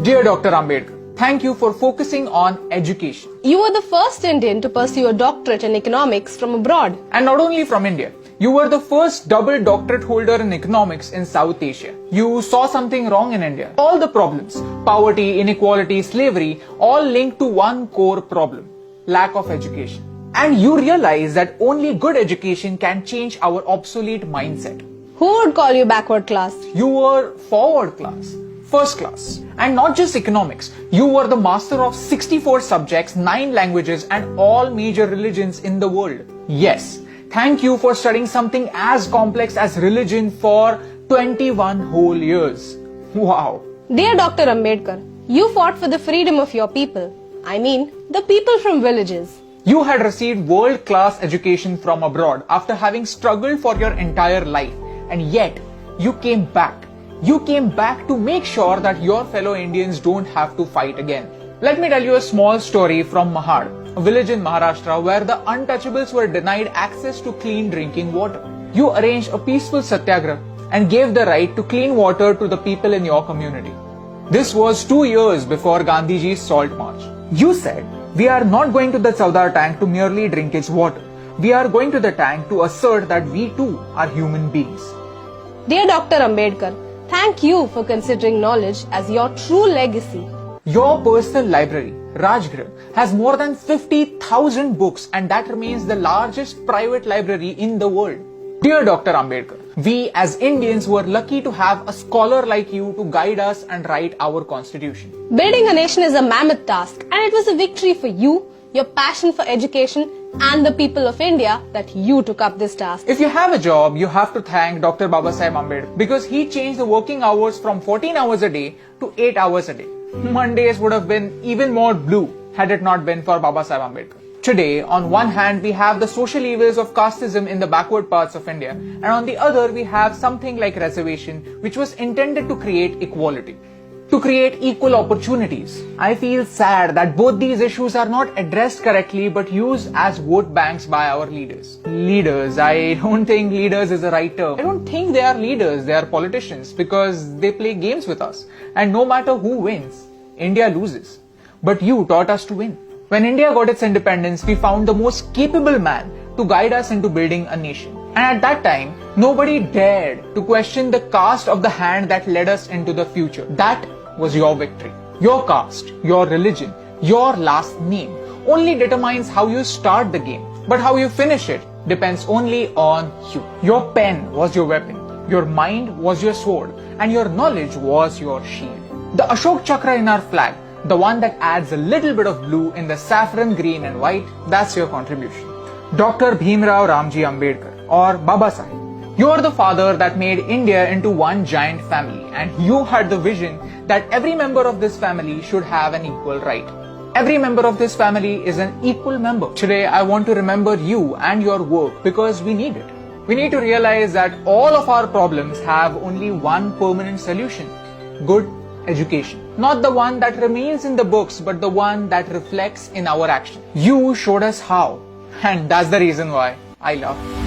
Dear Dr. Ambedkar, thank you for focusing on education. You were the first Indian to pursue a doctorate in economics from abroad. And not only from India. You were the first double doctorate holder in economics in South Asia. You saw something wrong in India. All the problems, poverty, inequality, slavery, all linked to one core problem, lack of education. And you realized that only good education can change our obsolete mindset. Who would call you backward class? You were forward class, first class. And not just economics, you were the master of 64 subjects, 9 languages and all major religions in the world. Yes, thank you for studying something as complex as religion for 21 whole years. Wow. Dear Dr. Ambedkar, you fought for the freedom of your people. I mean, the people from villages. You had received world-class education from abroad after having struggled for your entire life. And yet, you came back. You came back to make sure that your fellow Indians don't have to fight again. Let me tell you a small story from Mahad, a village in Maharashtra where the untouchables were denied access to clean drinking water. You arranged a peaceful satyagraha and gave the right to clean water to the people in your community. This was 2 years before Gandhiji's Salt March. You said, we are not going to the Chowdar tank to merely drink its water. We are going to the tank to assert that we too are human beings. Dear Dr. Ambedkar, thank you for considering knowledge as your true legacy. Your personal library, Rajgriha, has more than 50,000 books and that remains the largest private library in the world. Dear Dr. Ambedkar, we as Indians were lucky to have a scholar like you to guide us and write our constitution. Building a nation is a mammoth task and it was a victory for you, your passion for education and the people of India that you took up this task. If you have a job, you have to thank Dr. Babasaheb Ambedkar because he changed the working hours from 14 hours a day to 8 hours a day. Mondays would have been even more blue had it not been for Babasaheb Ambedkar. Today, on one hand, we have the social evils of casteism in the backward parts of India, and on the other, we have something like reservation, which was intended to create equality, to create equal opportunities. I feel sad that both these issues are not addressed correctly but used as vote banks by our leaders. Leaders, I don't think leaders is the right term. I don't think they are leaders, they are politicians because they play games with us. And no matter who wins, India loses. But you taught us to win. When India got its independence, we found the most capable man to guide us into building a nation. And at that time, nobody dared to question the caste of the hand that led us into the future. That was your victory. Your caste, your religion, your last name only determines how you start the game. But how you finish it depends only on you. Your pen was your weapon, your mind was your sword, and your knowledge was your shield. The Ashok Chakra in our flag, the one that adds a little bit of blue in the saffron, green and white, that's your contribution. Dr. Bhimrao Ramji Ambedkar or Baba Sahib. You are the father that made India into one giant family and you had the vision that every member of this family should have an equal right. Every member of this family is an equal member. Today I want to remember you and your work because we need it. We need to realize that all of our problems have only one permanent solution. Good education. Not the one that remains in the books, but the one that reflects in our action. You showed us how. And that's the reason why I love you.